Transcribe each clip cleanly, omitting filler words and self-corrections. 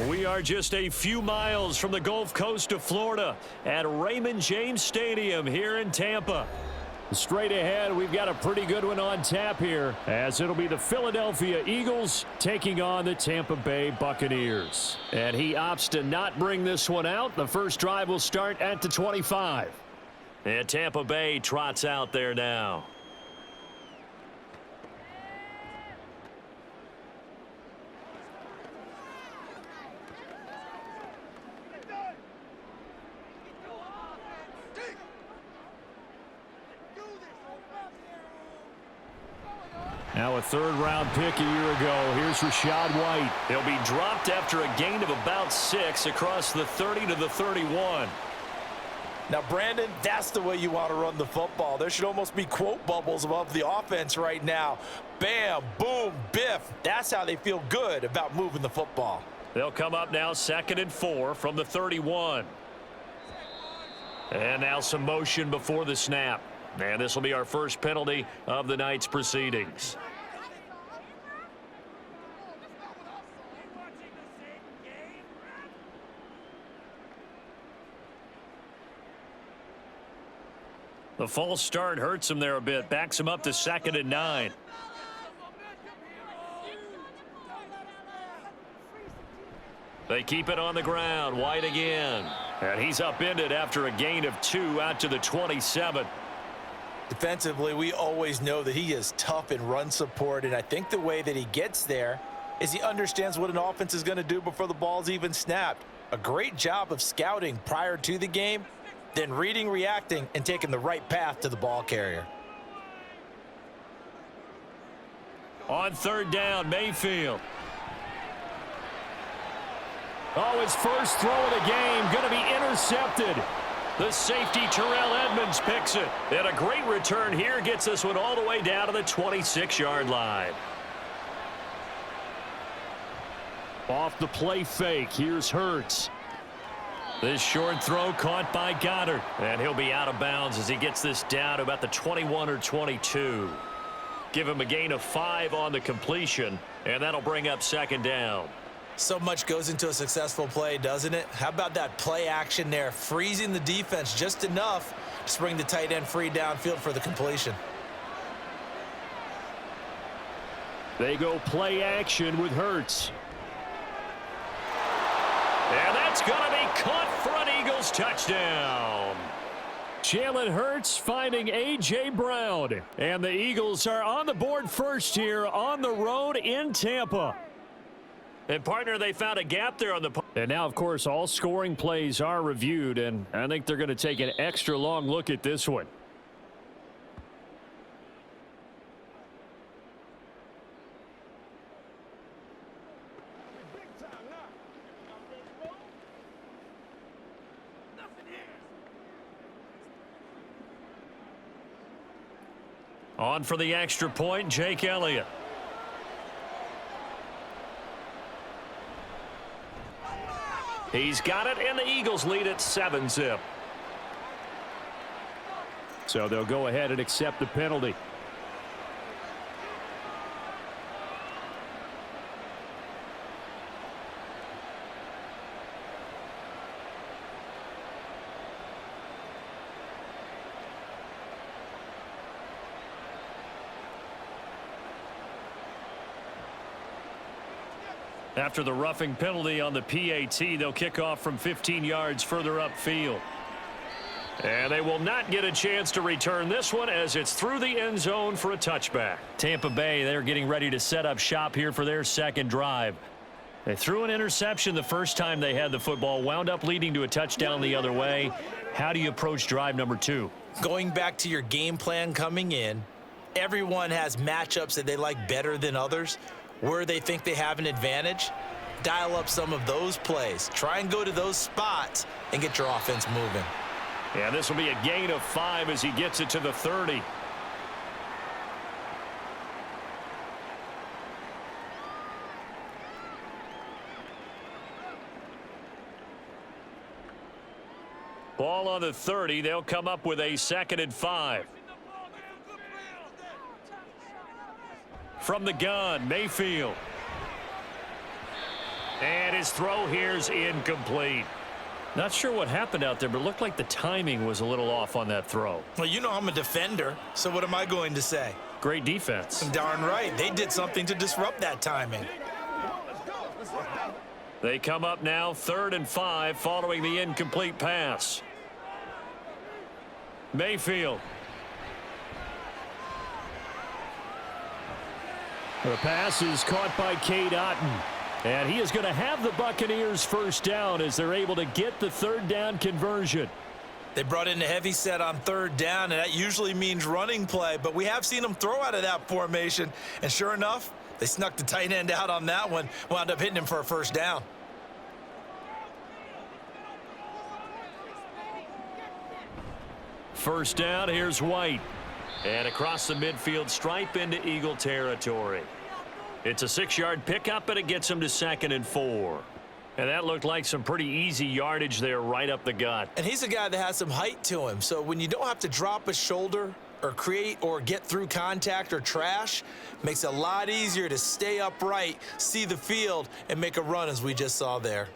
We are just a few miles from the Gulf Coast of Florida at Raymond James Stadium here in Tampa. Straight ahead, we've got a pretty good one on tap here, as it'll be the Philadelphia Eagles taking on the Tampa Bay Buccaneers. And he opts to not bring this one out. The first drive will start at the 25. And Tampa Bay trots out there now. Now a third-round pick a year ago. Here's Rachaad White. He'll be dropped after a gain of about 6 across the 30 to the 31. Now, Brandon, that's the way you want to run the football. There should almost be quote bubbles above the offense right now. Bam, boom, biff. That's how they feel good about moving the football. They'll come up now 2nd and 4 from the 31. And now some motion before the snap. And this will be our first penalty of the night's proceedings. The false start hurts him there a bit. Backs him up to 2nd and 9. They keep it on the ground. White again. And he's upended after a gain of 2 out to the 27. Defensively, we always know that he is tough in run support, and I think the way that he gets there is he understands what an offense is going to do before the ball's even snapped. A great job of scouting prior to the game, then reading, reacting, and taking the right path to the ball carrier. On 3rd down, Mayfield. Oh, his first throw of the game going to be intercepted. The safety, Terrell Edmonds, picks it. And a great return here gets this one all the way down to the 26-yard line. Off the play fake, here's Hurts. This short throw caught by Goddard. And he'll be out of bounds as he gets this down to about the 21 or 22. Give him a gain of 5 on the completion, and that'll bring up 2nd down. So much goes into a successful play, doesn't it? How about that play action there, freezing the defense just enough to bring the tight end free downfield for the completion. They go play action with Hurts. And that's going to be caught for an Eagles touchdown. Jalen Hurts finding A.J. Brown. And the Eagles are on the board first here on the road in Tampa. And, partner, they found a gap there on the... And now, of course, all scoring plays are reviewed, and I think they're going to take an extra long look at this one. On for the extra point, Jake Elliott. He's got it, and the Eagles lead at 7-zip. So they'll go ahead and accept the penalty. After the roughing penalty on the PAT, they'll kick off from 15 yards further upfield. And they will not get a chance to return this one as it's through the end zone for a touchback. Tampa Bay, they're getting ready to set up shop here for their second drive. They threw an interception the first time they had the football, wound up leading to a touchdown the other way. How do you approach drive number 2? Going back to your game plan coming in, everyone has matchups that they like better than others. Where they think they have an advantage, dial up some of those plays. Try and go to those spots and get your offense moving. Yeah, this will be a gain of 5 as he gets it to the 30. Ball on the 30. They'll come up with a 2nd and 5. From the gun, Mayfield. And his throw here's incomplete. Not sure what happened out there, but it looked like the timing was a little off on that throw. Well, you know I'm a defender, so what am I going to say? Great defense. Darn right. They did something to disrupt that timing. They come up now 3rd and 5 following the incomplete pass. Mayfield. The pass is caught by Cade Otton. And he is going to have the Buccaneers first down as they're able to get the 3rd down conversion. They brought in a heavy set on 3rd down, and that usually means running play. But we have seen them throw out of that formation. And sure enough, they snuck the tight end out on that one, wound up hitting him for a first down. First down, here's White. And across the midfield stripe into Eagle territory. It's a 6-yard pickup, and it gets him to 2nd and 4. And that looked like some pretty easy yardage there right up the gut. And he's a guy that has some height to him. So when you don't have to drop a shoulder or create or get through contact or trash, makes it a lot easier to stay upright, see the field, and make a run as we just saw there.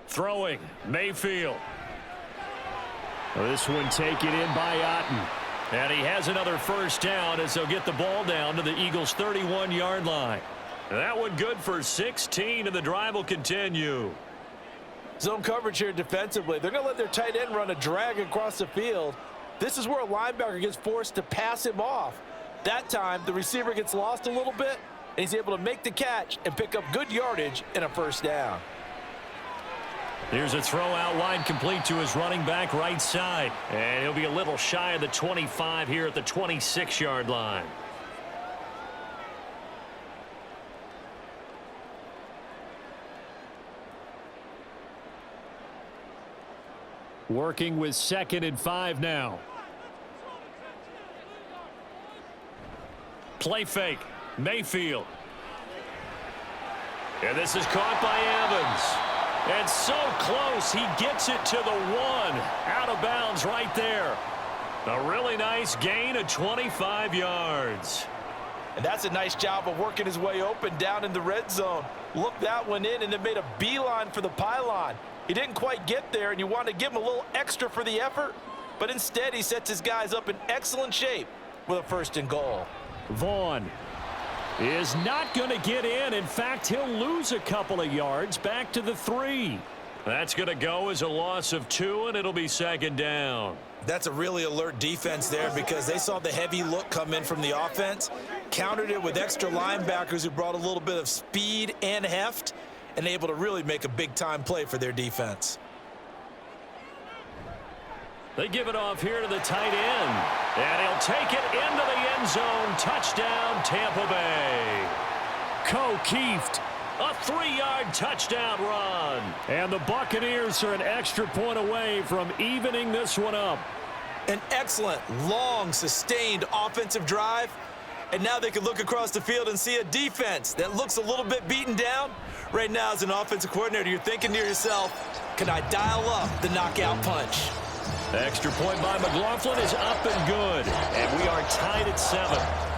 Throwing, Mayfield. This one taken in by Otton. And he has another first down as they'll get the ball down to the Eagles' 31-yard line. That one good for 16, and the drive will continue. Zone coverage here defensively. They're going to let their tight end run a drag across the field. This is where a linebacker gets forced to pass him off. That time, the receiver gets lost a little bit, and he's able to make the catch and pick up good yardage and a first down. Here's a throw out wide complete to his running back right side. And he'll be a little shy of the 25 here at the 26-yard line. Working with 2nd and 5 now. Play fake. Mayfield. And this is caught by Evans. And so close, he gets it to the 1. Out of bounds right there. A really nice gain of 25 yards. And that's a nice job of working his way open down in the red zone. Looked that one in and then made a beeline for the pylon. He didn't quite get there, and you want to give him a little extra for the effort. But instead, he sets his guys up in excellent shape with a 1st and goal. Vaughn is not going to get in. In fact, he'll lose a couple of yards back to the 3. That's going to go as a loss of 2, and it'll be 2nd down. That's a really alert defense there because they saw the heavy look come in from the offense, countered it with extra linebackers who brought a little bit of speed and heft, and able to really make a big-time play for their defense. They give it off here to the tight end. And he'll take it into the end zone. Touchdown, Tampa Bay. Keeft, a 3-yard touchdown run. And the Buccaneers are an extra point away from evening this one up. An excellent, long, sustained offensive drive. And now they can look across the field and see a defense that looks a little bit beaten down. Right now, as an offensive coordinator, you're thinking to yourself, can I dial up the knockout punch? Extra point by McLaughlin is up and good. And we are tied at 7.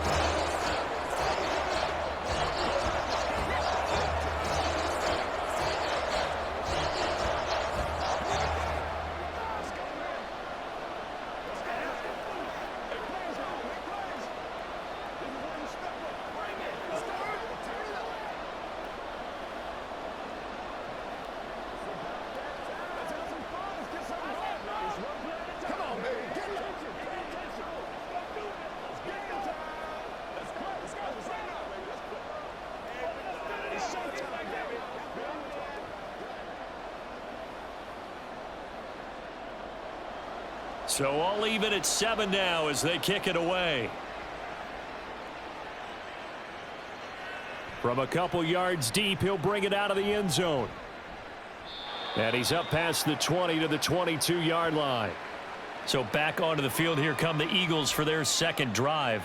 So all even at 7 now as they kick it away. From a couple yards deep, he'll bring it out of the end zone. And he's up past the 20 to the 22-yard line. So back onto the field here come the Eagles for their second drive.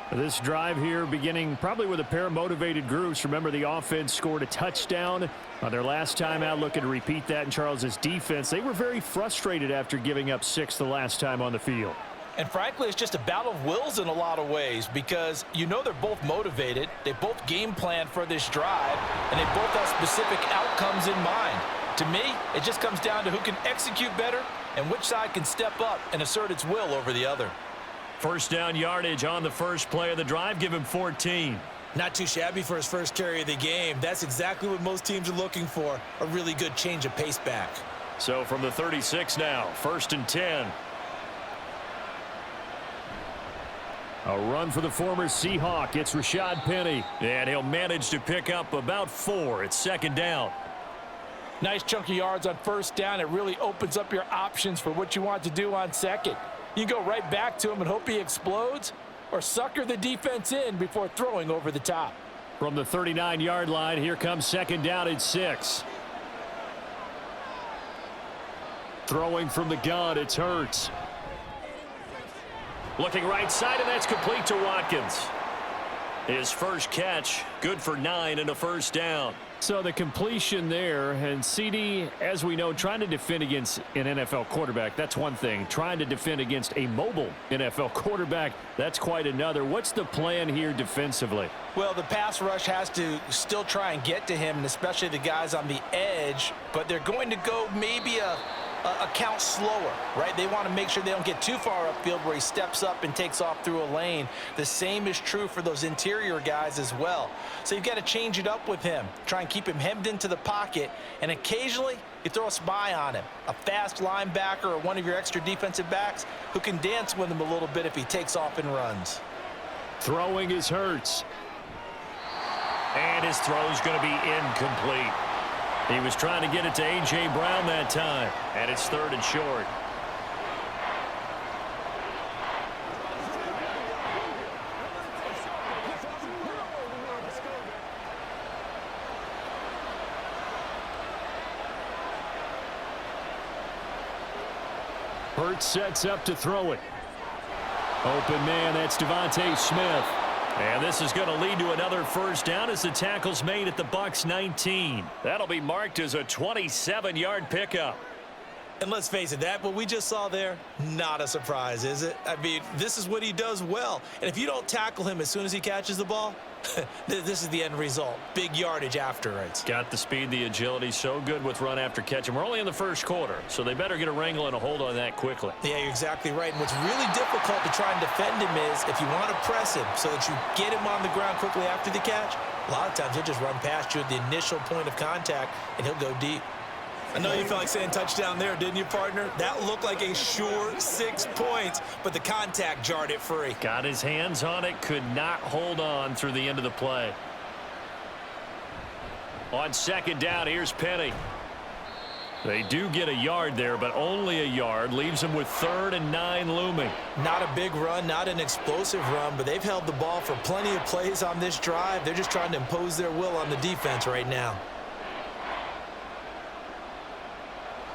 This drive here beginning probably with a pair of motivated groups. Remember, the offense scored a touchdown on their last time out, looking to repeat that in Charles's defense. They were very frustrated after giving up 6 the last time on the field. And frankly, it's just a battle of wills in a lot of ways because you know they're both motivated, they both game plan for this drive, and they both have specific outcomes in mind. To me, it just comes down to who can execute better and which side can step up and assert its will over the other. First down yardage on the first play of the drive. Give him 14. Not too shabby for his first carry of the game. That's exactly what most teams are looking for, a really good change of pace back. So from the 36 now, 1st and 10. A run for the former Seahawk. It's Rashad Penny, and he'll manage to pick up about 4. It's 2nd down. Nice chunk of yards on 1st down. It really opens up your options for what you want to do on 2nd. You go right back to him and hope he explodes, or sucker the defense in before throwing over the top. From the 39-yard line, here comes 2nd down and 6. Throwing from the gun, it's Hurts. Looking right side, and that's complete to Watkins. His first catch, good for 9 and a 1st down. So the completion there, and CD, as we know, trying to defend against an NFL quarterback, that's one thing. Trying to defend against a mobile NFL quarterback, that's quite another. What's the plan here defensively? Well, the pass rush has to still try and get to him, and especially the guys on the edge, but they're going to go maybe a count slower, right? They want to make sure they don't get too far upfield where he steps up and takes off through a lane. The same is true for those interior guys as well. So you've got to change it up with him. Try and keep him hemmed into the pocket, and occasionally you throw a spy on him. A fast linebacker or one of your extra defensive backs who can dance with him a little bit if he takes off and runs. Throwing is Hurts. And his throw's going to be incomplete. He was trying to get it to A.J. Brown that time, and it's 3rd and short. Hurts sets up to throw it. Open man, that's Devontae Smith. And this is going to lead to another 1st down as the tackle's made at the Bucs 19. That'll be marked as a 27-yard pickup. And let's face it, that what we just saw there, not a surprise, is it? I mean, this is what he does well. And if you don't tackle him as soon as he catches the ball, this is the end result. Big yardage afterwards. Got the speed, the agility, so good with run after catch. And we're only in the 1st quarter, so they better get a wrangle and a hold on that quickly. Yeah, you're exactly right. And what's really difficult to try and defend him is if you want to press him so that you get him on the ground quickly after the catch, a lot of times he'll just run past you at the initial point of contact, and he'll go deep. I know you felt like saying touchdown there, didn't you, partner? That looked like a sure 6 points, but the contact jarred it free. Got his hands on it, could not hold on through the end of the play. On 2nd down, here's Penny. They do get a yard there, but only a yard. Leaves them with 3rd and 9 looming. Not a big run, not an explosive run, but they've held the ball for plenty of plays on this drive. They're just trying to impose their will on the defense right now.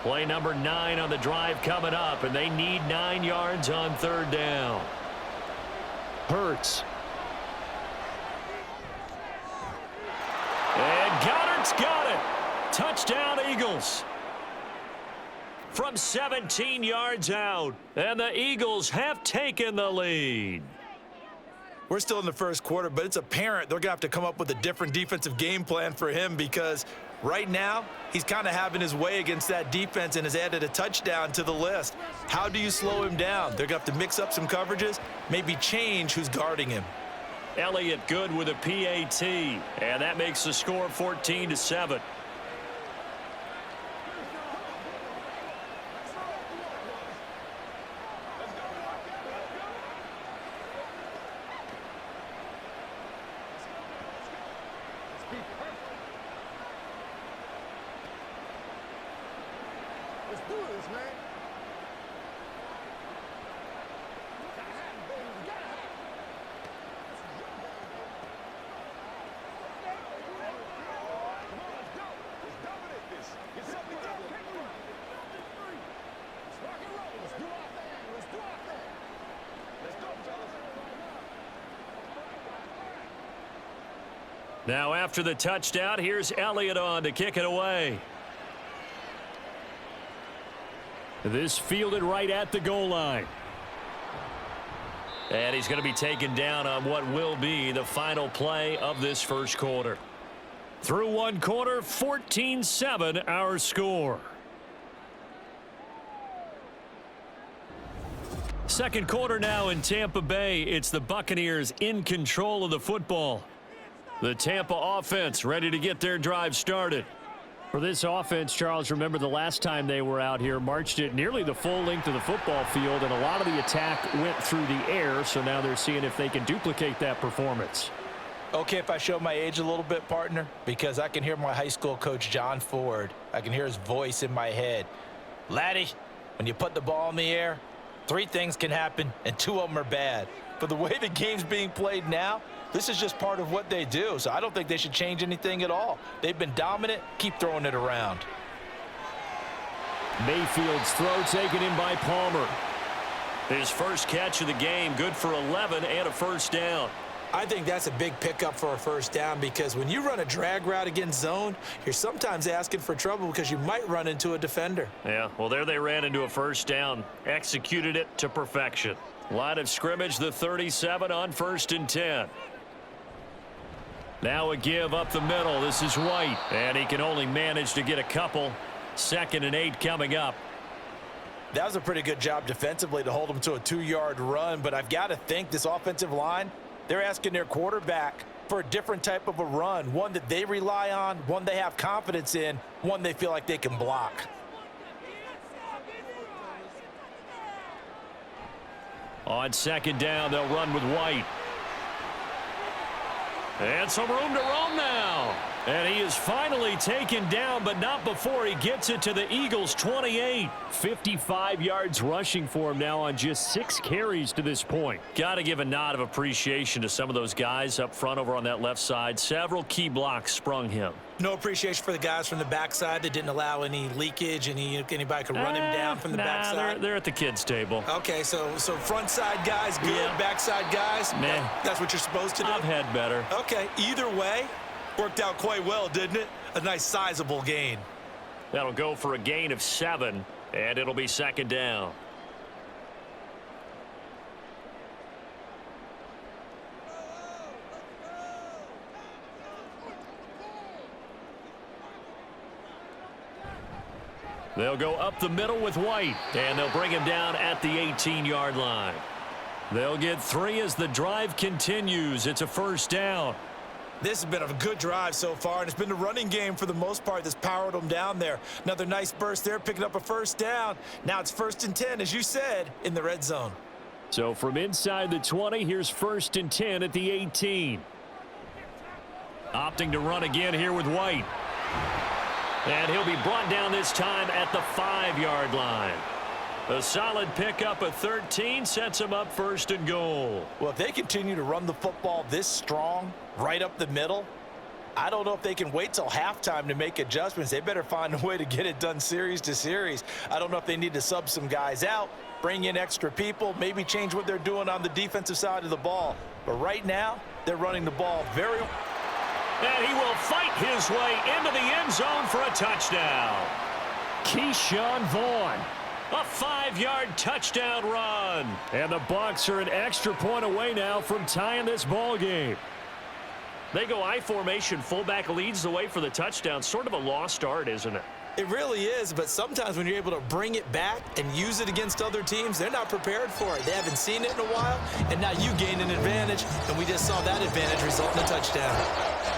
Play number 9 on the drive coming up, and they need 9 yards on 3rd down. Hurts. And Goddard's got it. Touchdown, Eagles. From 17 yards out, and the Eagles have taken the lead. We're still in the 1st quarter, but it's apparent they're going to have to come up with a different defensive game plan for him because right now he's kind of having his way against that defense and has added a touchdown to the list. How do you slow him down? They're going to have to mix up some coverages, maybe change who's guarding him. Elliott good with a PAT, and that makes the score 14-7. Let's do this, man. Now after the touchdown, here's Elliott on to kick it away. This fielded right at the goal line. And he's going to be taken down on what will be the final play of this first quarter. Through one quarter, 14-7 our score. Second quarter now in Tampa Bay. It's the Buccaneers in control of the football. The Tampa offense ready to get their drive started. For this offense, Charles, remember the last time they were out here, marched it nearly the full length of the football field, and a lot of the attack went through the air, so now they're seeing if they can duplicate that performance. Okay, if I show my age a little bit, partner, because I can hear my high school coach, John Ford. I can hear his voice in my head. Laddie, when you put the ball in the air, 3 things can happen, and 2 of them are bad. But the way the game's being played now, this is just part of what they do, so I don't think they should change anything at all. They've been dominant. Keep throwing it around. Mayfield's throw taken in by Palmer. His first catch of the game, good for 11 and a first down. I think that's a big pickup for a first down because when you run a drag route against zone, you're sometimes asking for trouble because you might run into a defender. Yeah, well, there they ran into a first down. Executed it to perfection. Line of scrimmage, the 37 on 1st and 10. Now a give up the middle. This is White, and he can only manage to get a couple. 2nd and 8 coming up. That was a pretty good job defensively to hold them to a 2-yard run, but I've got to think this offensive line, they're asking their quarterback for a different type of a run, one that they rely on, one they have confidence in, one they feel like they can block. On 2nd down, they'll run with White. And some room to roam now. And he is finally taken down, but not before he gets it to the Eagles' 28. 55 yards rushing for him now on just 6 carries to this point. Got to give a nod of appreciation to some of those guys up front over on that left side. Several key blocks sprung him. No appreciation for the guys from the backside that didn't allow any leakage, anybody could run him down from the backside. They're at the kids' table. Okay, so front side guys good, yeah. Backside guys, man, that's what you're supposed to do? I've had better. Okay, either way, worked out quite well, didn't it? A nice sizable gain. That'll go for a gain of 7, and it'll be 2nd down. They'll go up the middle with White, and they'll bring him down at the 18-yard line. They'll get 3 as the drive continues. It's a first down. This has been a good drive so far, and it's been the running game for the most part that's powered them down there. Another nice burst there, picking up a first down. Now it's 1st and 10, as you said, in the red zone. So from inside the 20, here's 1st and 10 at the 18. Opting to run again here with White. And he'll be brought down this time at the 5-yard line. A solid pickup of 13 sets him up 1st and goal. Well, if they continue to run the football this strong, right up the middle, I don't know if they can wait till halftime to make adjustments. They better find a way to get it done series to series. I don't know if they need to sub some guys out, bring in extra people, maybe change what they're doing on the defensive side of the ball. But right now, they're running the ball very well. And he will fight his way into the end zone for a touchdown. Keyshawn Vaughn. A 5-yard touchdown run. And the Bucs are an extra point away now from tying this ball game. They go I formation. Fullback leads the way for the touchdown. Sort of a lost art, isn't it? It really is, but sometimes when you're able to bring it back and use it against other teams, they're not prepared for it. They haven't seen it in a while, and now you gain an advantage, and we just saw that advantage result in a touchdown.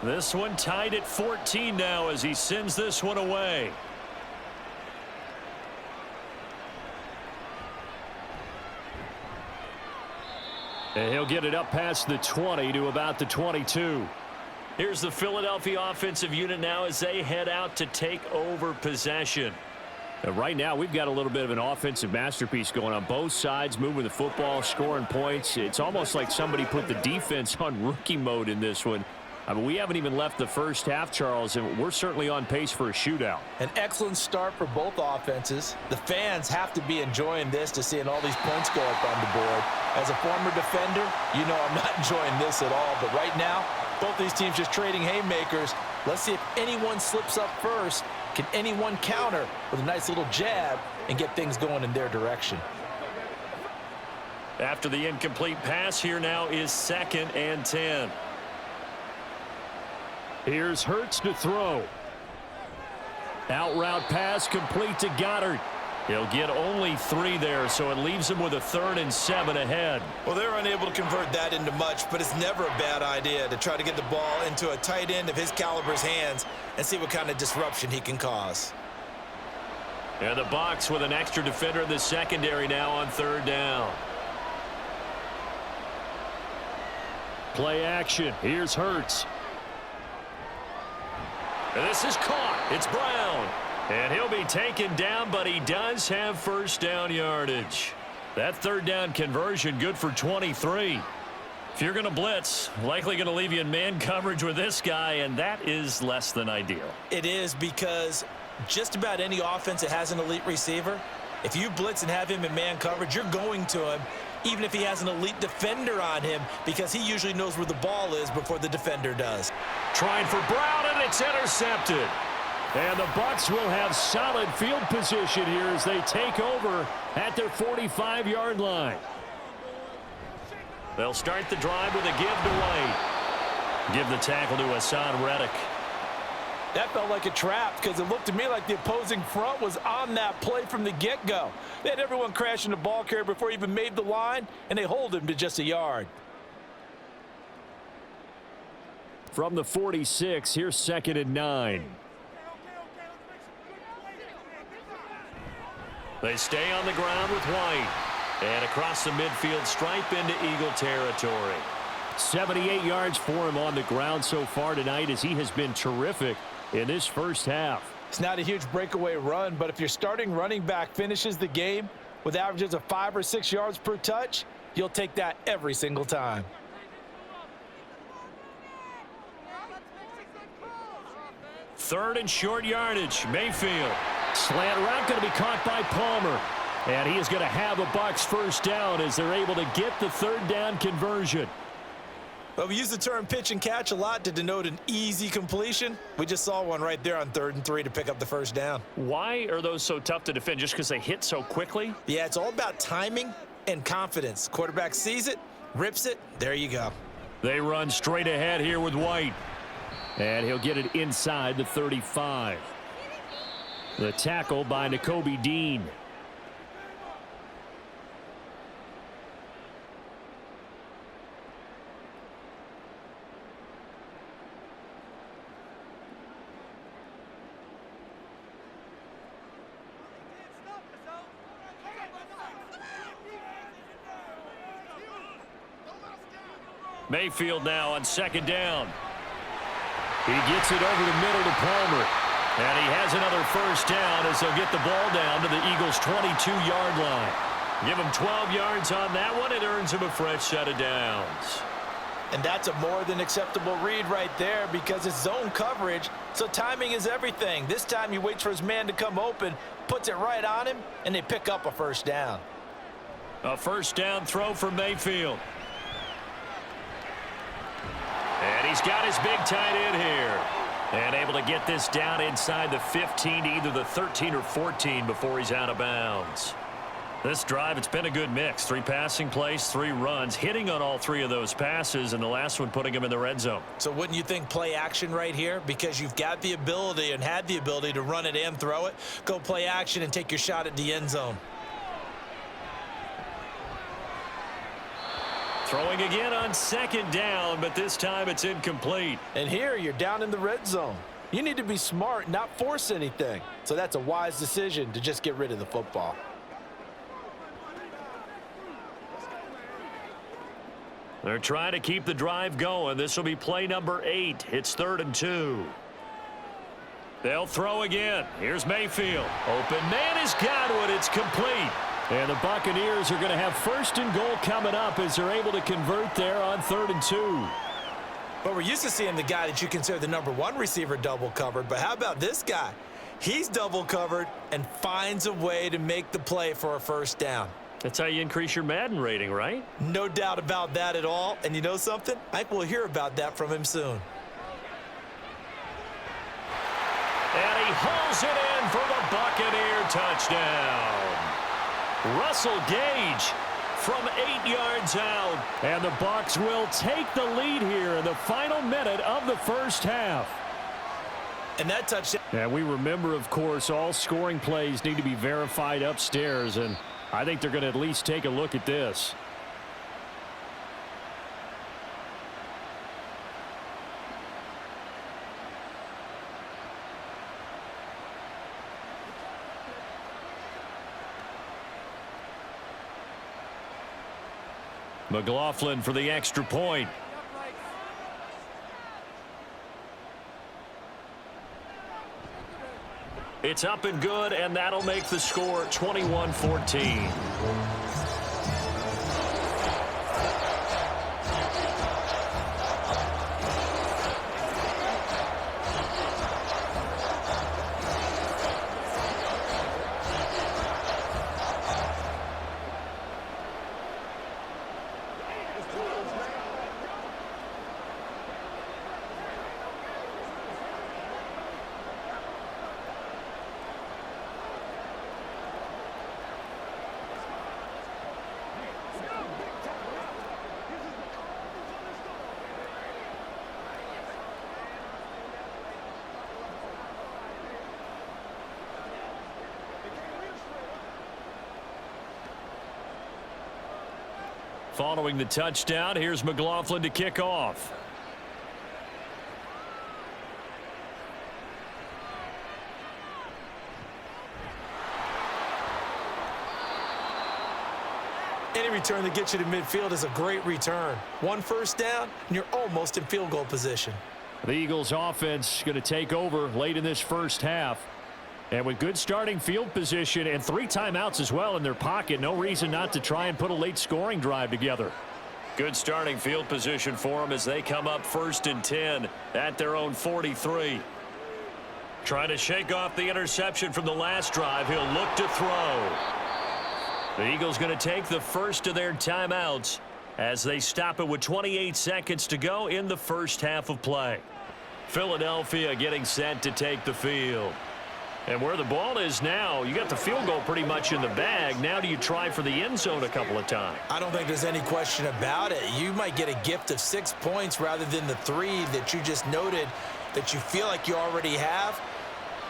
This one tied at 14 now as he sends this one away. And he'll get it up past the 20 to about the 22. Here's the Philadelphia offensive unit now as they head out to take over possession. Right now, we've got a little bit of an offensive masterpiece going on both sides, moving the football, scoring points. It's almost like somebody put the defense on rookie mode in this one. I mean, we haven't even left the first half, Charles, and we're certainly on pace for a shootout. An excellent start for both offenses. The fans have to be enjoying this to seeing all these points go up on the board. As a former defender, you know I'm not enjoying this at all. But right now, both these teams just trading haymakers. Let's see if anyone slips up first. Can anyone counter with a nice little jab and get things going in their direction? After the incomplete pass, here now is 2nd and 10. Here's Hurts to throw. Out route pass complete to Goddard. He'll get only 3 there, so it leaves him with a 3rd and 7 ahead. Well, they're unable to convert that into much, but it's never a bad idea to try to get the ball into a tight end of his caliber's hands and see what kind of disruption he can cause. And the Bucs with an extra defender in the secondary now on 3rd down. Play action. Here's Hurts. And this is caught. It's Brown. And he'll be taken down, but he does have first down yardage. That 3rd down conversion good for 23. If you're going to blitz, likely going to leave you in man coverage with this guy, and that is less than ideal. It is, because just about any offense that has an elite receiver, if you blitz and have him in man coverage, you're going to him, even if he has an elite defender on him, because he usually knows where the ball is before the defender does. Trying for Brown, and it's intercepted. And the Bucs will have solid field position here as they take over at their 45-yard line. They'll start the drive with a give to White. Give the tackle to Hassan Reddick. That felt like a trap because it looked to me like the opposing front was on that play from the get-go. They had everyone crashing the ball carrier before he even made the line, and they hold him to just a yard. From the 46, here's 2nd and 9. They stay on the ground with White. And across the midfield stripe into Eagle territory. 78 yards for him on the ground so far tonight as he has been terrific in this first half. It's not a huge breakaway run, but if your starting running back finishes the game with averages of 5 or 6 yards per touch, you'll take that every single time. Third and short yardage. Mayfield. Slant route going to be caught by Palmer. And he is going to have a Bucs first down as they're able to get the 3rd down conversion. Well, we use the term pitch and catch a lot to denote an easy completion. We just saw one right there on 3rd and 3 to pick up the first down. Why are those so tough to defend? Just because they hit so quickly? Yeah, it's all about timing and confidence. Quarterback sees it, rips it, there you go. They run straight ahead here with White. And he'll get it inside the 35. The tackle by Nakobe Dean. Mayfield now on 2nd down. He gets it over the middle to Palmer. And he has another first down as they'll get the ball down to the Eagles' 22-yard line. Give him 12 yards on that one. It earns him a fresh set of downs. And that's a more than acceptable read right there because it's zone coverage, so timing is everything. This time he waits for his man to come open, puts it right on him, and they pick up a first down. A first down throw for Mayfield. And he's got his big tight end here. And able to get this down inside the 15 to either the 13 or 14 before he's out of bounds. This drive, it's been a good mix. 3 passing plays, 3 runs, hitting on all 3 of those passes, and the last one putting him in the red zone. So wouldn't you think play action right here? Because you've got the ability and had the ability to run it and throw it. Go play action and take your shot at the end zone. Throwing again on 2nd down, but this time it's incomplete. And here you're down in the red zone. You need to be smart, not force anything. So that's a wise decision to just get rid of the football. They're trying to keep the drive going. This will be play number 8. It's 3rd and 2. They'll throw again. Here's Mayfield. Open man has got it. It's complete. And the Buccaneers are going to have 1st and goal coming up as they're able to convert there on 3rd and 2. But we're used to seeing the guy that you consider the number 1 receiver double covered. But how about this guy? He's double covered and finds a way to make the play for a 1st down. That's how you increase your Madden rating, right? No doubt about that at all. And you know something? I think we'll hear about that from him soon. And he hauls it in for the Buccaneer touchdown. Russell Gage from 8 yards out. And the Bucs will take the lead here in the final minute of the 1st half. And that touchdown. And we remember, of course, all scoring plays need to be verified upstairs. And I think they're going to at least take a look at this. McLaughlin for the extra point. It's up and good, and that'll make the score 21-14. Following the touchdown, here's McLaughlin to kick off. Any return that gets you to midfield is a great return. 1 1st down, and you're almost in field goal position. The Eagles offense going to take over late in this 1st half. And with good starting field position and 3 timeouts as well in their pocket, no reason not to try and put a late scoring drive together. Good starting field position for them as they come up 1st and 10 at their own 43. Trying to shake off the interception from the last drive. He'll look to throw. The Eagles going to take the first of their timeouts as they stop it with 28 seconds to go in the 1st half of play. Philadelphia getting set to take the field. And where the ball is now, you got the field goal pretty much in the bag. Now do you try for the end zone a couple of times? I don't think there's any question about it. You might get a gift of 6 points rather than the 3 that you just noted that you feel like you already have.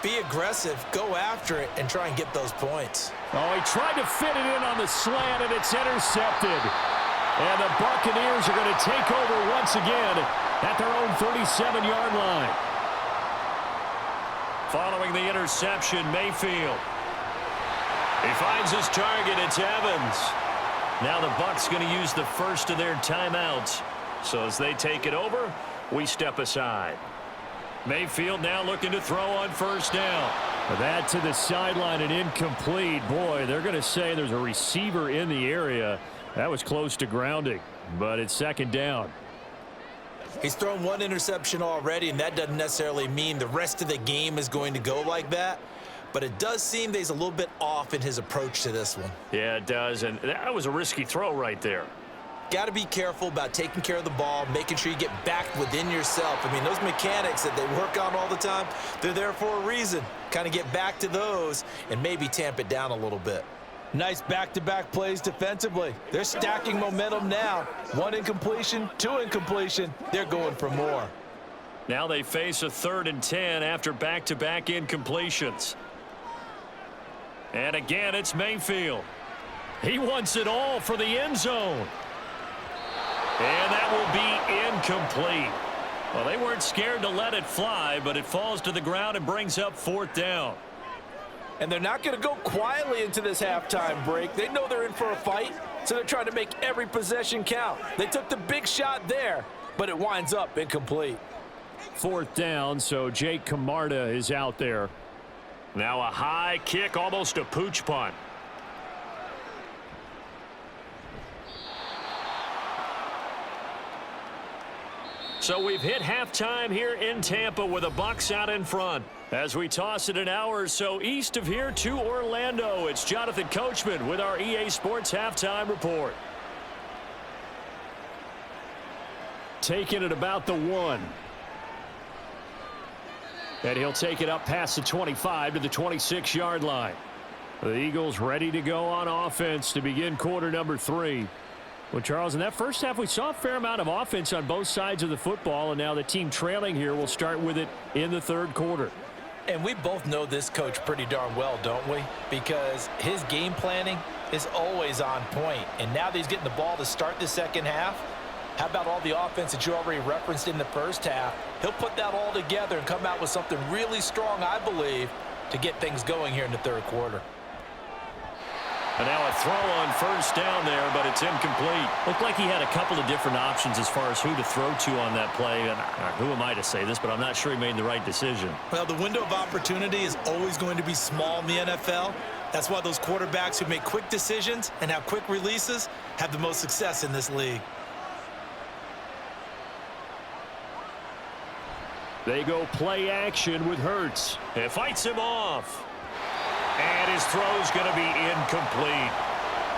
Be aggressive, go after it, and try and get those points. Oh, he tried to fit it in on the slant, and it's intercepted. And the Buccaneers are going to take over once again at their own 37-yard line. Following the interception, Mayfield. He finds his target. It's Evans. Now the Bucs going to use the first of their timeouts. So as they take it over, we step aside. Mayfield now looking to throw on 1st down. That to the sideline and incomplete. Boy, they're going to say there's a receiver in the area. That was close to grounding, but it's 2nd down. He's thrown 1 interception already, and that doesn't necessarily mean the rest of the game is going to go like that. But it does seem that he's a little bit off in his approach to this one. Yeah, it does, and that was a risky throw right there. Got to be careful about taking care of the ball, making sure you get back within yourself. I mean, those mechanics that they work on all the time, they're there for a reason. Kind of get back to those and maybe tamp it down a little bit. Nice back-to-back plays defensively. They're stacking momentum now. 1 incompletion, 2 incompletion. They're going for more. Now they face a 3rd and 10 after back-to-back incompletions. And again, it's Mayfield. He wants it all for the end zone. And that will be incomplete. Well, they weren't scared to let it fly, but it falls to the ground and brings up 4th down. And they're not going to go quietly into this halftime break. They know they're in for a fight. so they're trying to make every possession count. They took the big shot there, but it winds up incomplete. 4th down, so Jake Camarda is out there. Now a high kick, almost a pooch punt. So we've hit halftime here in Tampa with the Bucs out in front. As we toss it an hour or so east of here to Orlando, it's Jonathan Coachman with our EA Sports Halftime Report. Taking it about the 1. And he'll take it up past the 25 to the 26-yard line. The Eagles ready to go on offense to begin quarter number 3. Well, Charles, in that first half, we saw a fair amount of offense on both sides of the football, and now the team trailing here will start with it in the 3rd quarter. And we both know this coach pretty darn well, don't we? Because his game planning is always on point. And now that he's getting the ball to start the second half, how about all the offense that you already referenced in the first half? He'll put that all together and come out with something really strong, I believe, to get things going here in the 3rd quarter. And now a throw on 1st down there, but it's incomplete. Looked like he had a couple of different options as far as who to throw to on that play. And who am I to say this, but I'm not sure he made the right decision. Well, the window of opportunity is always going to be small in the NFL. That's why those quarterbacks who make quick decisions and have quick releases have the most success in this league. They go play action with Hurts. It fights him off. And his throw's going to be incomplete.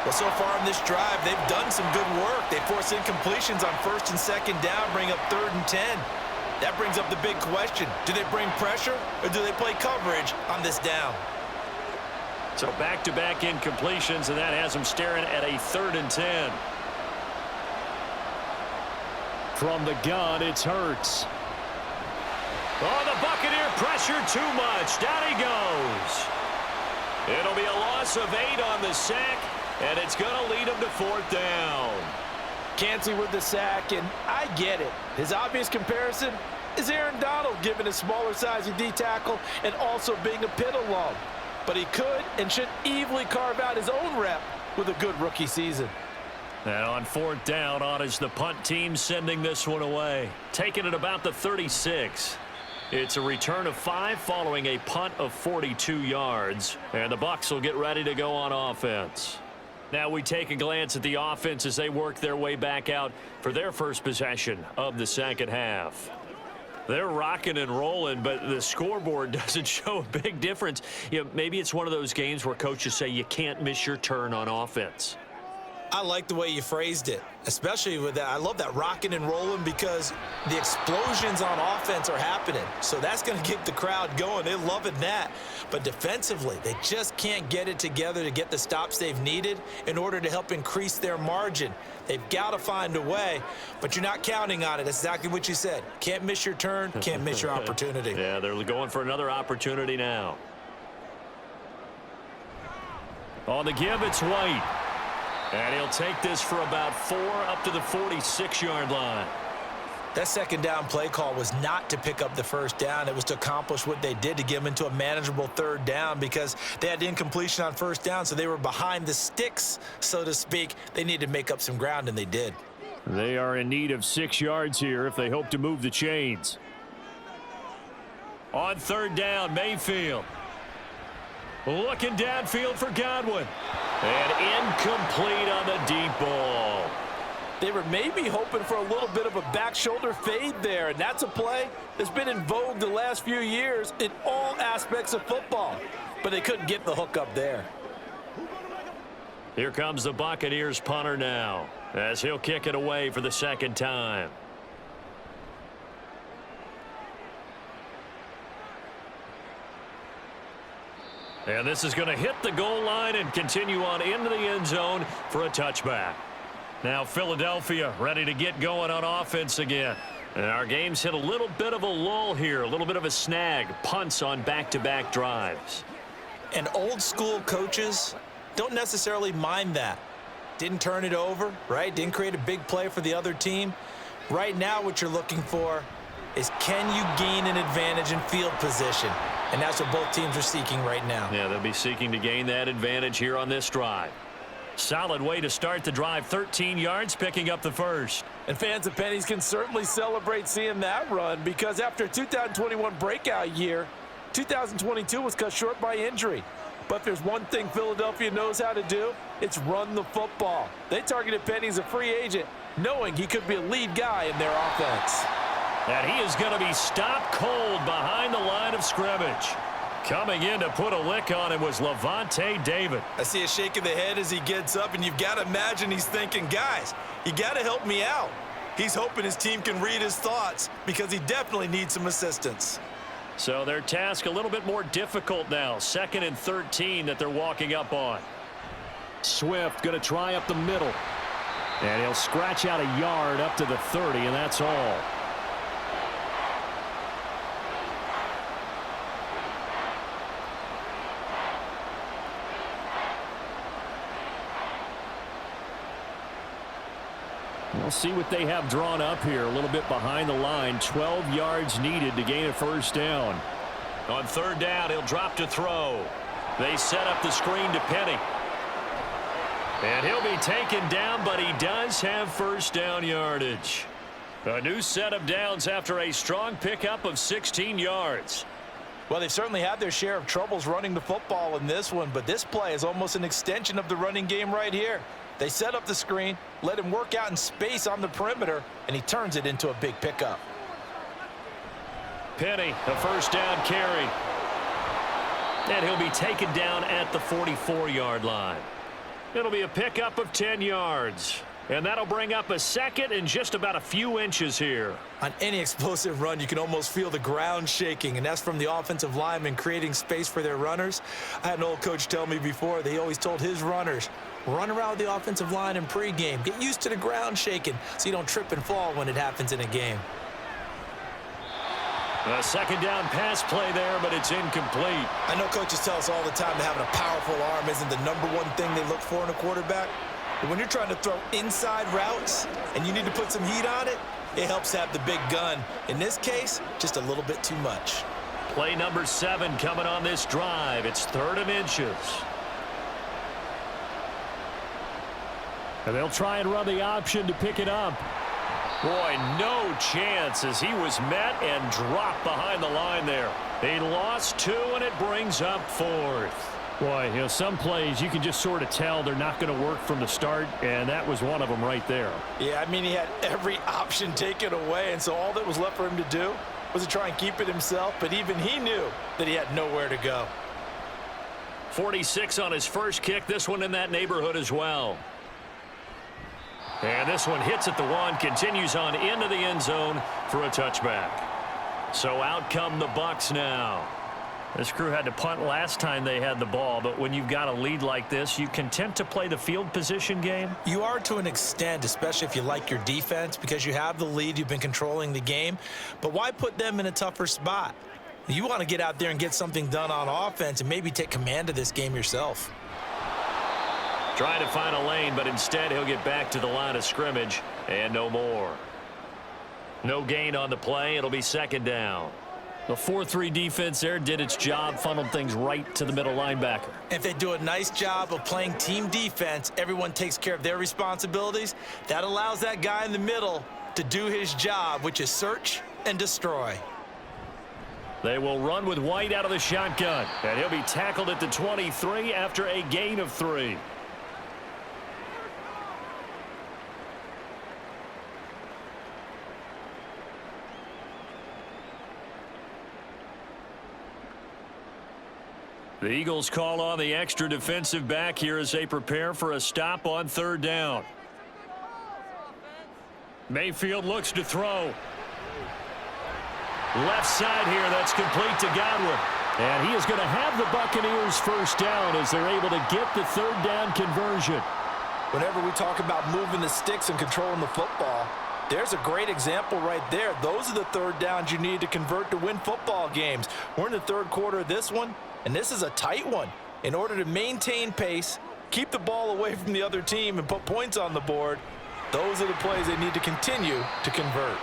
Well, so far in this drive, they've done some good work. They force incompletions on 1st and 2nd down, bring up 3rd and 10. That brings up the big question. Do they bring pressure or do they play coverage on this down? So back-to-back incompletions, and that has them staring at a 3rd and 10. From the gun, it's Hurts. Oh, the Buccaneer pressure too much. Down he goes. It'll be a loss of 8 on the sack, and it's going to lead him to 4th down. Cansey with the sack, and I get it. His obvious comparison is Aaron Donald given a smaller size of D-tackle and also being a Pitt alum. But he could and should easily carve out his own rep with a good rookie season. And on 4th down, on is the punt team sending this one away. Taking it about the 36. It's a return of 5 following a punt of 42 yards. And the Bucs will get ready to go on offense. Now we take a glance at the offense as they work their way back out for their first possession of the second half. They're rocking and rolling, but the scoreboard doesn't show a big difference. You know, maybe it's one of those games where coaches say you can't miss your turn on offense. I like the way you phrased it, especially with that. I love that rocking and rolling because the explosions on offense are happening. So that's going to get the crowd going. They're loving that. But defensively, they just can't get it together to get the stops they've needed in order to help increase their margin. They've got to find a way, but you're not counting on it. That's exactly what you said. Can't miss your turn, can't miss your opportunity. Yeah, they're going for another opportunity now. On the give, it's White. And he'll take this for about 4 up to the 46-yard line. That second down play call was not to pick up the first down. It was to accomplish what they did to get them into a manageable 3rd down because they had incompletion on 1st down, so they were behind the sticks, so to speak. They needed to make up some ground, and they did. They are in need of 6 yards here if they hope to move the chains. On 3rd down, Mayfield. Looking downfield for Godwin. And incomplete on the deep ball. They were maybe hoping for a little bit of a back shoulder fade there, and that's a play that's been in vogue the last few years in all aspects of football. But they couldn't get the hook up there. Here comes the Buccaneers punter now, as he'll kick it away for the second time. And this is going to hit the goal line and continue on into the end zone for a touchback. Now Philadelphia ready to get going on offense again. And our game's hit a little bit of a lull here, a little bit of a snag, punts on back-to-back drives. And old school coaches don't necessarily mind that. Didn't turn it over, right? Didn't create a big play for the other team. Right now what you're looking for is can you gain an advantage in field position? And that's what both teams are seeking right now. Yeah, they'll be seeking to gain that advantage here on this drive. Solid way to start the drive. 13 yards, picking up the first. And fans of pennies can certainly celebrate seeing that run, because after a 2021 breakout year, 2022 was cut short by injury. But if there's one thing Philadelphia knows how to do, it's run the football. They targeted Penny as a free agent, knowing he could be a lead guy in their offense. And he is going to be stopped cold behind the line of scrimmage. Coming in to put a lick on him was Levante David. I see a shake of the head as he gets up, and you've got to imagine he's thinking, guys, you got to help me out. He's hoping his team can read his thoughts, because he definitely needs some assistance. So their task a little bit more difficult now. 2nd and 13 that they're walking up on. Swift going to try up the middle. And he'll scratch out a yard up to the 30, and that's all. We'll see what they have drawn up here. A little bit behind the line. 12 yards needed to gain a first down. On 3rd down, he'll drop to throw. They set up the screen to Penny. And he'll be taken down, but he does have first down yardage. A new set of downs after a strong pickup of 16 yards. Well, they've certainly had their share of troubles running the football in this one, but this play is almost an extension of the running game right here. They set up the screen, let him work out in space on the perimeter, and he turns it into a big pickup. Penny, a first down carry. And he'll be taken down at the 44-yard line. It'll be a pickup of 10 yards. And that'll bring up a 2nd and just about a few inches here. On any explosive run, you can almost feel the ground shaking, and that's from the offensive linemen creating space for their runners. I had an old coach tell me before, they always told his runners, run around with the offensive line in pregame. Get used to the ground shaking so you don't trip and fall when it happens in a game. A 2nd down pass play there, but it's incomplete. I know coaches tell us all the time that having a powerful arm isn't the #1 thing they look for in a quarterback. But when you're trying to throw inside routes and you need to put some heat on it, it helps have the big gun. In this case, just a little bit too much. Play number 7 coming on this drive. It's 3rd and inches. And they'll try and run the option to pick it up. Boy, no chance as he was met and dropped behind the line there. He lost 2, and it brings up 4th. Boy, you know, some plays you can just sort of tell they're not going to work from the start, and that was one of them right there. Yeah, I mean, he had every option taken away, and so all that was left for him to do was to try and keep it himself, but even he knew that he had nowhere to go. 46 on his first kick, this one in that neighborhood as well. And this one hits at the 1, continues on into the end zone for a touchback. So out come the Bucs now. This crew had to punt last time they had the ball, but when you've got a lead like this, you content to play the field position game? You are to an extent, especially if you like your defense, because you have the lead, you've been controlling the game. But why put them in a tougher spot? You want to get out there and get something done on offense and maybe take command of this game yourself. Trying to find a lane, but instead he'll get back to the line of scrimmage and no more. No gain on the play. It'll be 2nd down. The 4-3 defense there did its job, funneled things right to the middle linebacker. If they do a nice job of playing team defense, everyone takes care of their responsibilities. That allows that guy in the middle to do his job, which is search and destroy. They will run with White out of the shotgun, and he'll be tackled at the 23 after a gain of 3. The Eagles call on the extra defensive back here as they prepare for a stop on 3rd down. Mayfield looks to throw. Left side here, that's complete to Godwin. And he is going to have the Buccaneers first down as they're able to get the 3rd down conversion. Whenever we talk about moving the sticks and controlling the football, there's a great example right there. Those are the 3rd downs you need to convert to win football games. We're in the 3rd quarter of this one, and this is a tight one. In order to maintain pace, keep the ball away from the other team, and put points on the board, those are the plays they need to continue to convert.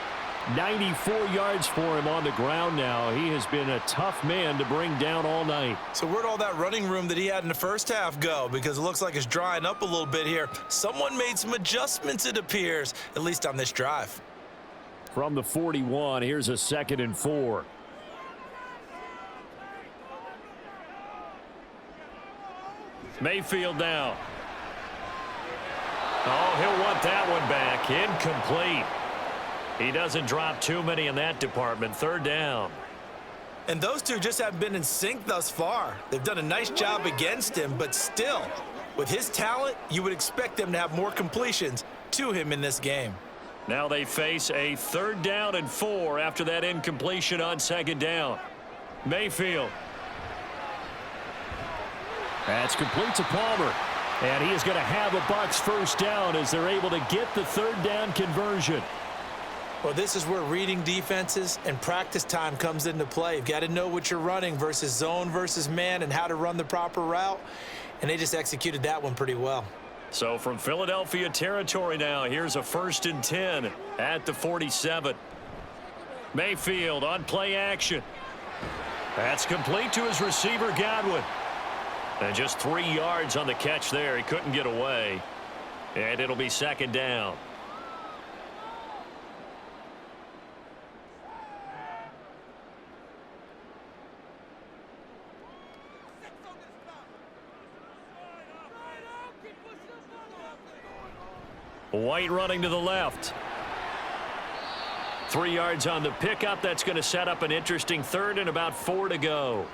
94 yards for him on the ground now. He has been a tough man to bring down all night. So where'd all that running room that he had in the first half go? Because it looks like it's drying up a little bit here. Someone made some adjustments, it appears, at least on this drive. From the 41, here's a 2nd and 4. Mayfield now. Oh, he'll want that one back. Incomplete. He doesn't drop too many in that department. 3rd down. And those two just haven't been in sync thus far. They've done a nice job against him, but still, with his talent, you would expect them to have more completions to him in this game. Now they face a 3rd down and 4 after that incompletion on 2nd down. Mayfield. That's complete to Palmer. And he is going to have a Bucs 1st down as they're able to get the 3rd down conversion. Well, this is where reading defenses and practice time comes into play. You've got to know what you're running versus zone versus man and how to run the proper route. And they just executed that one pretty well. So from Philadelphia territory now, here's a 1st and 10 at the 47. Mayfield on play action. That's complete to his receiver, Godwin. And just 3 yards on the catch there. He couldn't get away. And it'll be 2nd down. White running to the left. 3 yards on the pickup. That's going to set up an interesting 3rd and about 4 to go.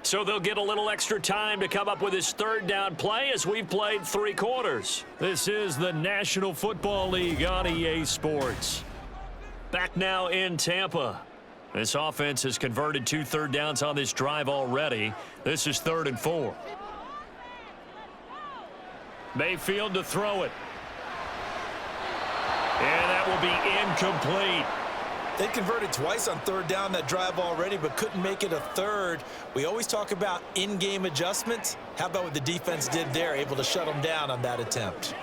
So they'll get a little extra time to come up with his 3rd down play as we've played 3 quarters. This is the National Football League on EA Sports. Back now in Tampa. This offense has converted 2 3rd downs on this drive already. This is 3rd and 4. Mayfield to throw it. And that will be incomplete. They converted twice on 3rd down that drive already, but couldn't make it a 3rd. We always talk about in-game adjustments. How about what the defense did there, able to shut them down on that attempt?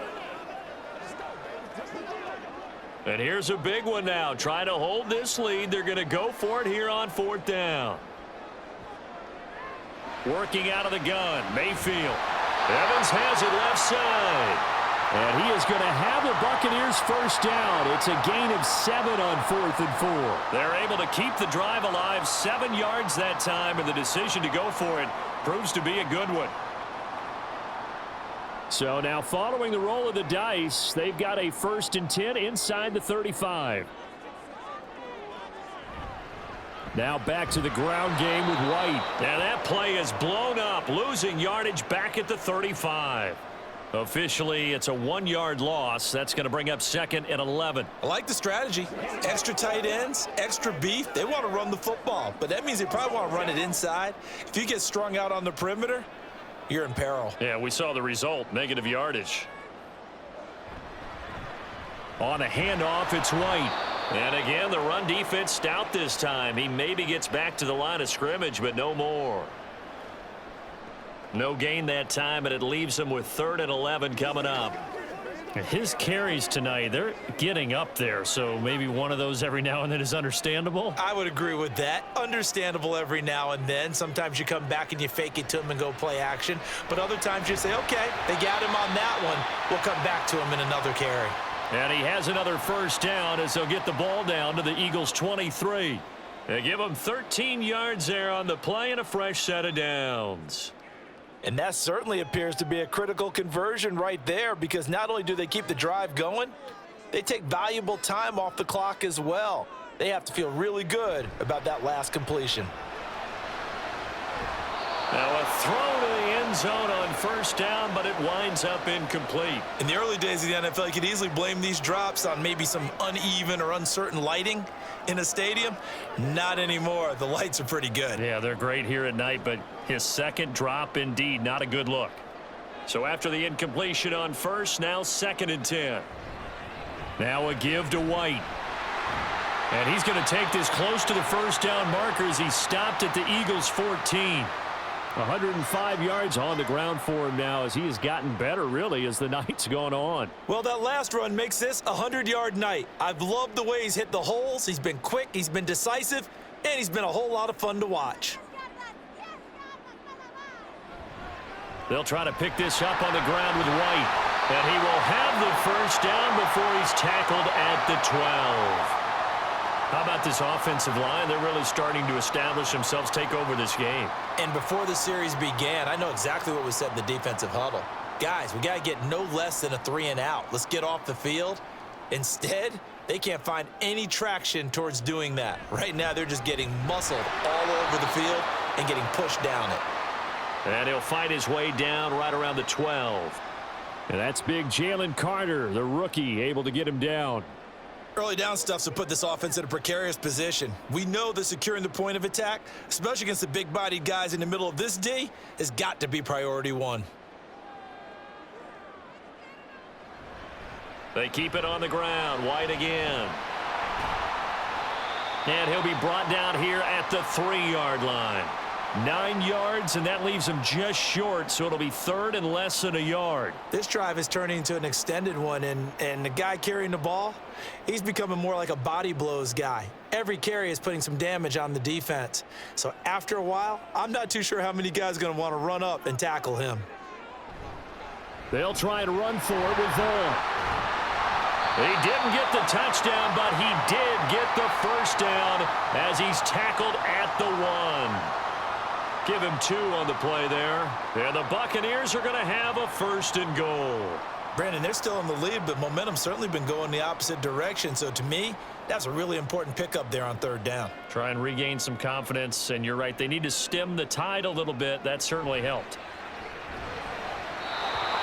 And here's a big one now. Trying to hold this lead. They're going to go for it here on 4th down. Working out of the gun, Mayfield. Evans has it left side. And he is going to have the Buccaneers 1st down. It's a gain of 7 on 4th and 4. They're able to keep the drive alive, 7 yards that time, and the decision to go for it proves to be a good one. So now following the roll of the dice, they've got a 1st and 10 inside the 35. Now back to the ground game with White. And that play is blown up, losing yardage back at the 35. Officially, it's a 1-yard loss. That's going to bring up 2nd and 11. I like the strategy. Extra tight ends, extra beef. They want to run the football, but that means they probably want to run it inside. If you get strung out on the perimeter, you're in peril. Yeah, we saw the result, negative yardage. On a handoff, it's White. And again, the run defense stout this time. He maybe gets back to the line of scrimmage, but no more. No gain that time, and it leaves him with 3rd and 11 coming up. His carries tonight, they're getting up there, so maybe one of those every now and then is understandable. I would agree with that. Understandable every now and then. Sometimes you come back and you fake it to him and go play action. But other times you say, okay, they got him on that one. We'll come back to him in another carry. And he has another 1st down as they'll get the ball down to the Eagles' 23. They give him 13 yards there on the play and a fresh set of downs. And that certainly appears to be a critical conversion right there, because not only do they keep the drive going, they take valuable time off the clock as well. They have to feel really good about that last completion. Now a throw to the end zone on 1st down, but it winds up incomplete. In the early days of the NFL, you could easily blame these drops on maybe some uneven or uncertain lighting in a stadium. Not anymore. The lights are pretty good. Yeah, they're great here at night, but his 2nd drop, indeed, not a good look. So after the incompletion on 1st, now 2nd and 10. Now a give to White. And he's going to take this close to the first down marker as he stopped at the Eagles' 14. 105 yards on the ground for him now as he has gotten better, really, as the night's gone on. Well, that last run makes this a 100-yard night. I've loved the way he's hit the holes. He's been quick, he's been decisive, and he's been a whole lot of fun to watch. They'll try to pick this up on the ground with White. And he will have the first down before he's tackled at the 12. How about this offensive line? They're really starting to establish themselves, take over this game. And before the series began, I know exactly what was said in the defensive huddle. Guys, we got to get no less than a 3-and-out. Let's get off the field. Instead, they can't find any traction towards doing that. Right now, they're just getting muscled all over the field and getting pushed down it. And he'll fight his way down right around the 12. And that's big Jalen Carter, the rookie, able to get him down. Early down stuff's to put this offense in a precarious position. We know that securing the point of attack, especially against the big-bodied guys in the middle of this D, has got to be priority one. They keep it on the ground. White again. And he'll be brought down here at the 3-yard line. 9 yards, and that leaves him just short, so it'll be third and less than a yard. This drive is turning into an extended one, and the guy carrying the ball, he's becoming more like a body blows guy. Every carry is putting some damage on the defense. So after a while, I'm not too sure how many guys are going to want to run up and tackle him. They'll try and run for it with Vaughn. He didn't get the touchdown, but he did get the first down as he's tackled at the 1. Give him 2 on the play there. And the Buccaneers are going to have a 1st and goal. Brandon, they're still in the lead, but momentum's certainly been going the opposite direction. So to me, that's a really important pickup there on 3rd down. Try and regain some confidence, and you're right. They need to stem the tide a little bit. That certainly helped.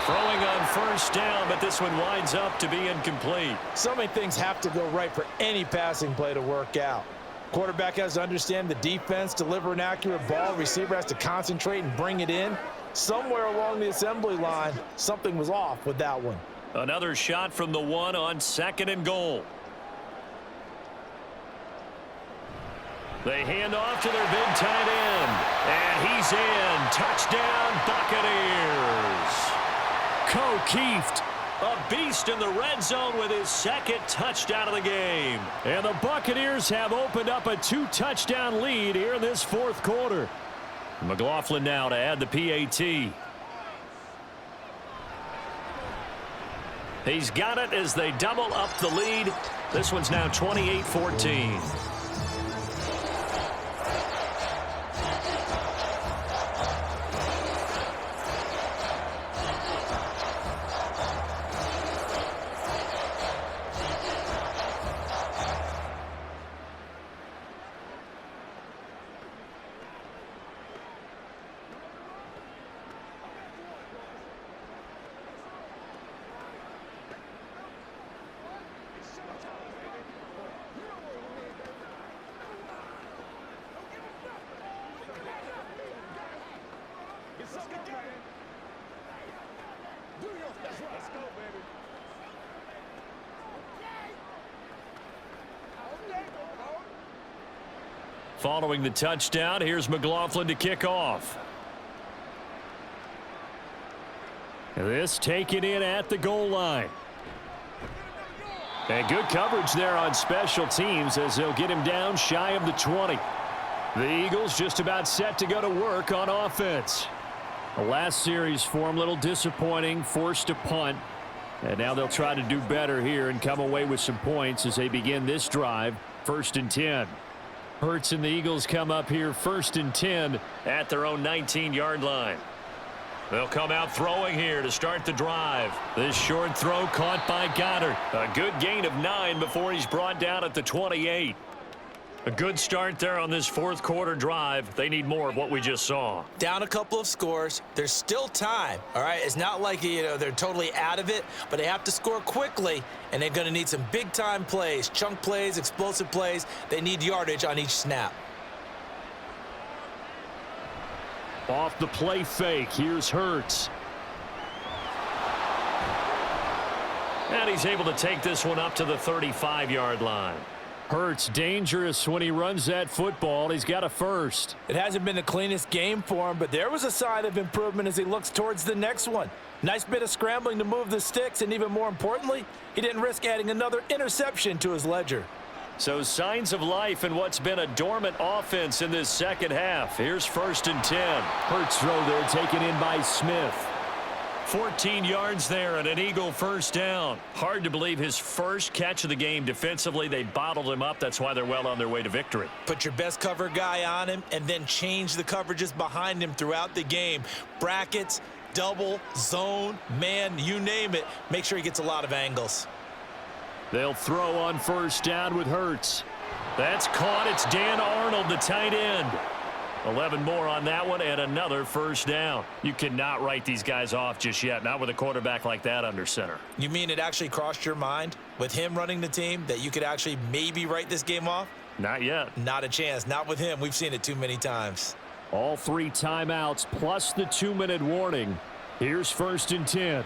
Throwing on 1st down, but this one winds up to be incomplete. So many things have to go right for any passing play to work out. Quarterback has to understand the defense, deliver an accurate ball. Receiver has to concentrate and bring it in. Somewhere along the assembly line, something was off with that one. Another shot from the 1 on 2nd and goal. They hand off to their big tight end. And he's in. Touchdown, Buccaneers. O'Keefe, a beast in the red zone with his 2nd touchdown of the game. And the Buccaneers have opened up a 2-touchdown lead here in this 4th quarter. McLaughlin now to add the PAT. He's got it as they double up the lead. This one's now 28-14. Following the touchdown, here's McLaughlin to kick off. This taken in at the goal line. And good coverage there on special teams as they'll get him down shy of the 20. The Eagles just about set to go to work on offense. The last series for them, a little disappointing, forced to punt. And now they'll try to do better here and come away with some points as they begin this drive, 1st and 10. Hurts and the Eagles come up here 1st and 10 at their own 19-yard line. They'll come out throwing here to start the drive. This short throw caught by Goddard. A good gain of 9 before he's brought down at the 28. A good start there on this 4th quarter drive. They need more of what we just saw. Down a couple of scores. There's still time, all right? It's not like, they're totally out of it, but they have to score quickly, and they're going to need some big-time plays, chunk plays, explosive plays. They need yardage on each snap. Off the play fake, here's Hurts. And he's able to take this one up to the 35-yard line. Hurts dangerous when he runs that football. He's got a first. It hasn't been the cleanest game for him, but there was a sign of improvement as he looks towards the next one. Nice bit of scrambling to move the sticks, and even more importantly, he didn't risk adding another interception to his ledger. So signs of life in what's been a dormant offense in this second half. Here's 1st and 10. Hurts throw there taken in by Smith. 14 yards there and an Eagle first down. Hard to believe his first catch of the game defensively. They bottled him up. That's why they're well on their way to victory. Put your best cover guy on him and then change the coverages behind him throughout the game. Brackets, double, zone, man, you name it. Make sure he gets a lot of angles. They'll throw on 1st down with Hurts. That's caught. It's Dan Arnold, the tight end. 11 more on that one and another 1st down. You cannot write these guys off just yet, not with a quarterback like that under center. You mean it actually crossed your mind with him running the team that you could actually maybe write this game off? Not yet. Not a chance. Not with him. We've seen it too many times. All 3 timeouts plus the 2-minute warning. Here's 1st and 10.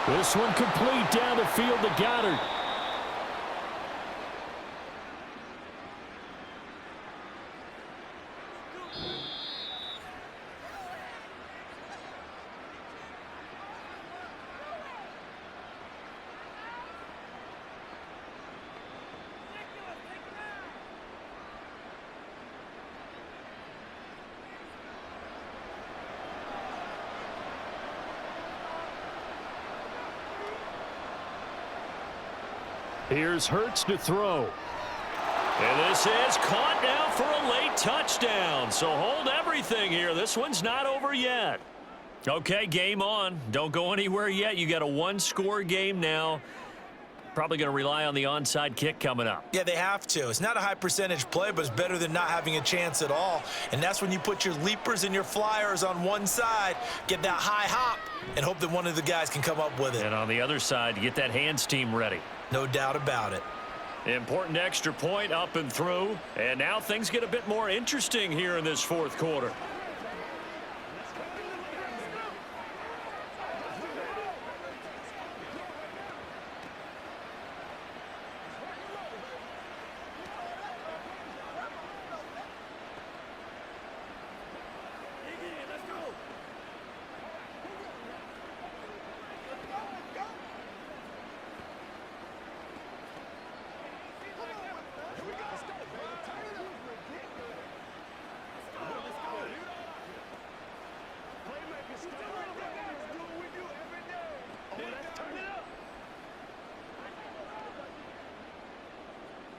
This one complete down the field to Goddard. Here's Hurts to throw. And this is caught now for a late touchdown. So hold everything here. This one's not over yet. Okay, game on. Don't go anywhere yet. You got a 1-score game now. Probably going to rely on the onside kick coming up. Yeah, they have to. It's not a high percentage play, but it's better than not having a chance at all. And that's when you put your leapers and your flyers on one side, get that high hop, and hope that one of the guys can come up with it. And on the other side, get that hands team ready. No doubt about it. Important extra point up and through. And now things get a bit more interesting here in this 4th quarter.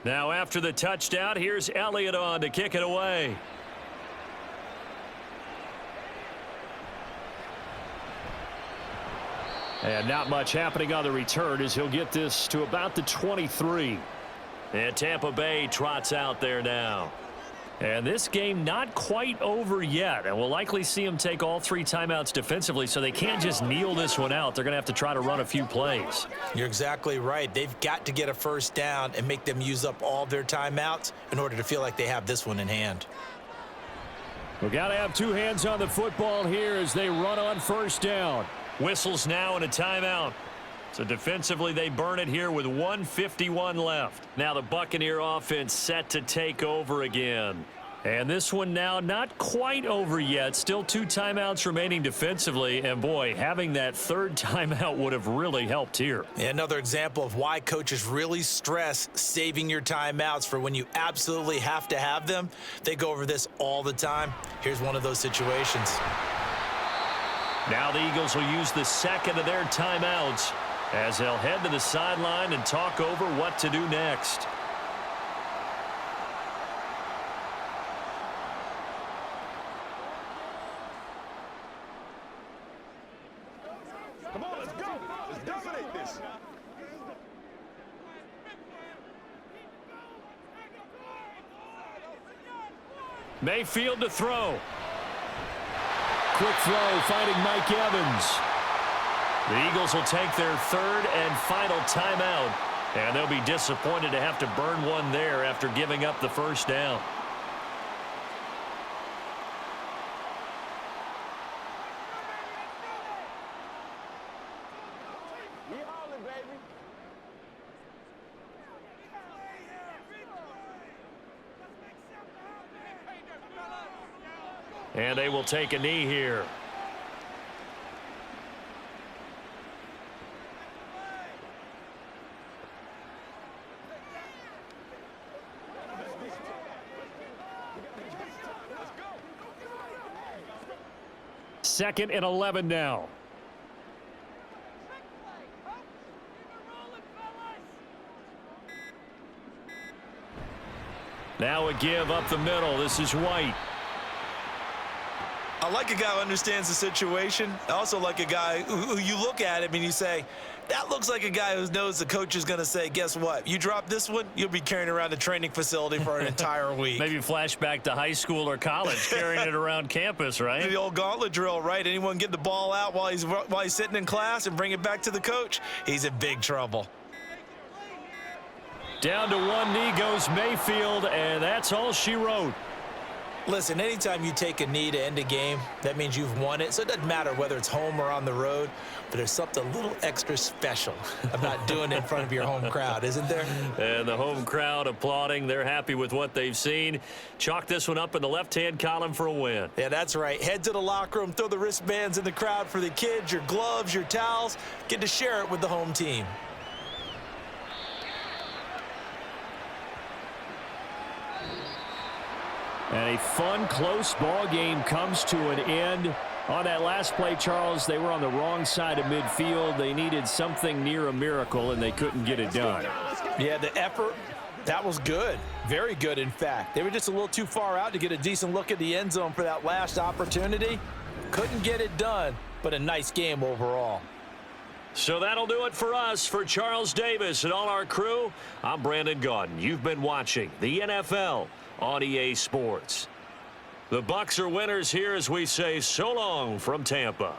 Now after the touchdown, here's Elliott on to kick it away. And not much happening on the return as he'll get this to about the 23. And Tampa Bay trots out there now. And this game not quite over yet. And we'll likely see them take all 3 timeouts defensively, so they can't just kneel this one out. They're going to have to try to run a few plays. You're exactly right. They've got to get a 1st down and make them use up all their timeouts in order to feel like they have this one in hand. We've got to have 2 hands on the football here as they run on 1st down. Whistles now and a timeout. So defensively, they burn it here with 1:51 left. Now the Buccaneer offense set to take over again. And this one now not quite over yet. Still 2 timeouts remaining defensively. And boy, having that 3rd timeout would have really helped here. Yeah, another example of why coaches really stress saving your timeouts for when you absolutely have to have them. They go over this all the time. Here's one of those situations. Now the Eagles will use the 2nd of their timeouts as they'll head to the sideline and talk over what to do next. Come on, let's go. Let's dominate this. Mayfield to throw. Quick throw finding Mike Evans. The Eagles will take their 3rd and final timeout, and they'll be disappointed to have to burn one there after giving up the 1st down. We hollering, baby. And they will take a knee here. Second and 11 now. Now a give up the middle. This is White. I like a guy who understands the situation. I also like a guy who you look at him and you say, that looks like a guy who knows the coach is going to say, guess what? You drop this one, you'll be carrying around the training facility for an entire week. Maybe flashback to high school or college, carrying it around campus, right? The old gauntlet drill, right? Anyone get the ball out while he's sitting in class and bring it back to the coach, he's in big trouble. Down to one knee goes Mayfield, and that's all she wrote. Listen, anytime you take a knee to end a game, that means you've won it. So it doesn't matter whether it's home or on the road, but there's something a little extra special about doing it in front of your home crowd, isn't there? And the home crowd applauding. They're happy with what they've seen. Chalk this one up in the left-hand column for a win. Yeah, that's right. Head to the locker room, throw the wristbands in the crowd for the kids, your gloves, your towels. Get to share it with the home team. And a fun, close ball game comes to an end. On that last play, Charles, they were on the wrong side of midfield. They needed something near a miracle, and they couldn't get it done. Yeah, the effort, that was good. Very good, in fact. They were just a little too far out to get a decent look at the end zone for that last opportunity. Couldn't get it done, but a nice game overall. So that'll do it for us. For Charles Davis and all our crew, I'm Brandon Gaudin. You've been watching the NFL on EA Sports. The Bucs are winners here as we say so long from Tampa.